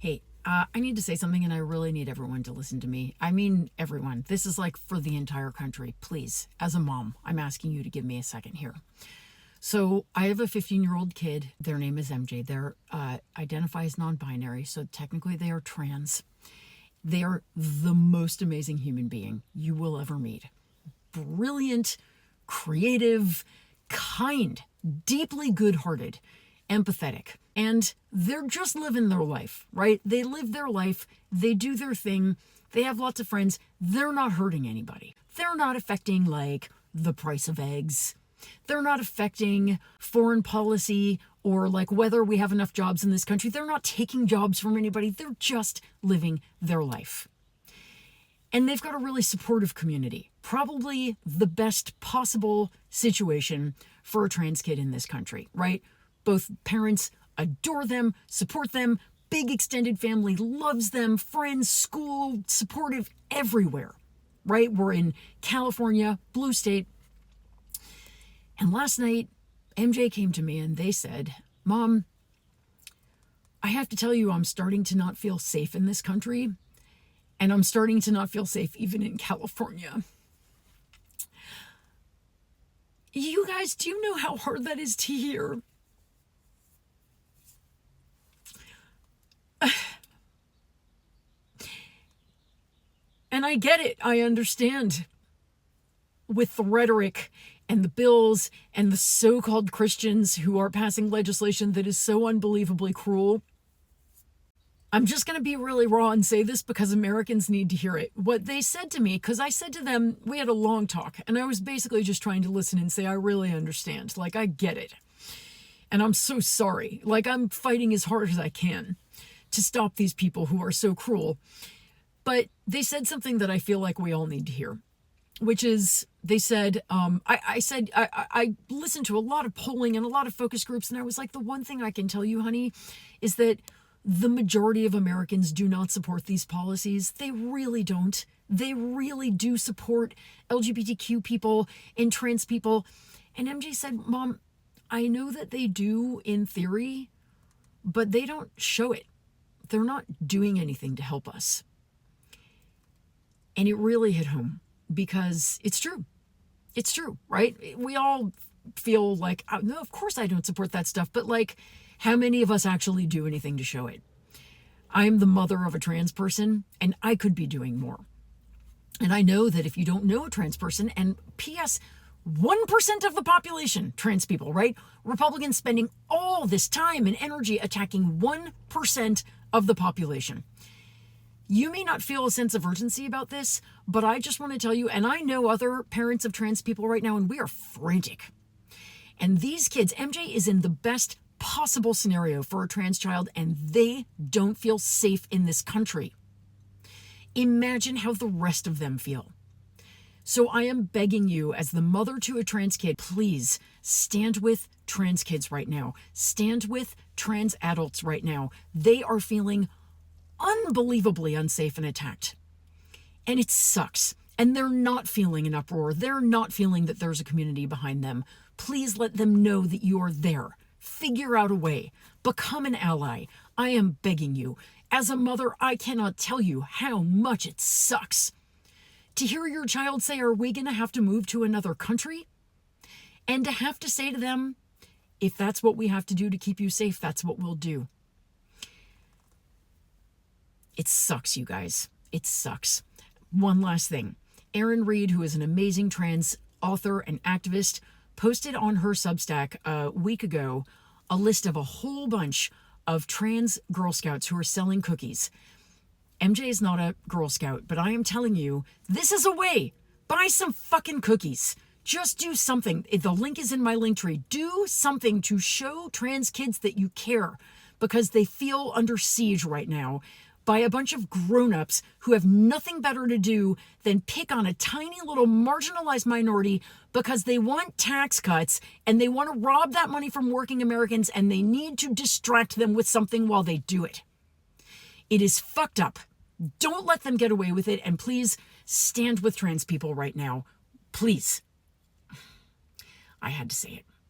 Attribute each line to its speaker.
Speaker 1: Hey, I need to say something and I really need everyone to listen to me. I mean, everyone. This is like for the entire country. Please, as a mom, I'm asking you to give me a second here. So I have a 15-year-old kid. Their name is MJ. They're identify as non-binary, so technically they are trans. They are the most amazing human being you will ever meet. Brilliant, creative, kind, deeply good-hearted, empathetic. And they're just living their life, right? They live their life. They do their thing. They have lots of friends. They're not hurting anybody. They're not affecting, like, the price of eggs. They're not affecting foreign policy or, like, whether we have enough jobs in this country. They're not taking jobs from anybody. They're just living their life. And they've got a really supportive community. Probably the best possible situation for a trans kid in this country, right? Both parents adore them, support them, big extended family loves them, friends, school, supportive everywhere, right? We're in California, blue state. And last night, MJ came to me and they said, "Mom, I have to tell you, I'm starting to not feel safe in this country. And I'm starting to not feel safe even in California." You guys, do you know how hard that is to hear? And I get it. I understand. With the rhetoric and the bills and the so-called Christians who are passing legislation that is so unbelievably cruel. I'm just going to be really raw and say this because Americans need to hear it. What they said to me, because I said to them, we had a long talk, and I was basically just trying to listen and say, I really understand. Like, I get it. And I'm so sorry. Like, I'm fighting as hard as I can to stop these people who are so cruel. But they said something that I feel like we all need to hear, which is they said, I listened to a lot of polling and a lot of focus groups, and I was like, the one thing I can tell you, honey, is that the majority of Americans do not support these policies. They really don't. They really do support LGBTQ people and trans people. And MJ said, "Mom, I know that they do in theory, but they don't show it. They're not doing anything to help us." And it really hit home because it's true. It's true, right? We all feel like, no, of course I don't support that stuff, but like, how many of us actually do anything to show it? I'm the mother of a trans person, and I could be doing more. And I know that if you don't know a trans person, and P.S., 1% of the population, trans people, right? Republicans spending all this time and energy attacking 1% of the population. You may not feel a sense of urgency about this, but I just want to tell you, and I know other parents of trans people right now, and we are frantic. And these kids, MJ is in the best possible scenario for a trans child, and they don't feel safe in this country. Imagine how the rest of them feel. So I am begging you, as the mother to a trans kid, please stand with trans kids right now. Stand with trans adults right now. They are feeling unbelievably unsafe and attacked. And it sucks. And they're not feeling an uproar. They're not feeling that there's a community behind them. Please let them know that you are there. Figure out a way. Become an ally. I am begging you. As a mother, I cannot tell you how much it sucks to hear your child say, "Are we going to have to move to another country?" And to have to say to them, if that's what we have to do to keep you safe, that's what we'll do. It sucks, you guys. It sucks. One last thing. Erin Reed, who is an amazing trans author and activist, posted on her Substack a week ago a list of a whole bunch of trans Girl Scouts who are selling cookies. MJ is not a Girl Scout, but I am telling you, this is a way. Buy some fucking cookies. Just do something. The link is in my link tree. Do something to show trans kids that you care, because they feel under siege right now by a bunch of grown-ups who have nothing better to do than pick on a tiny little marginalized minority because they want tax cuts and they want to rob that money from working Americans, and they need to distract them with something while they do it. It is fucked up. Don't let them get away with it, and please stand with trans people right now. Please. I had to say it.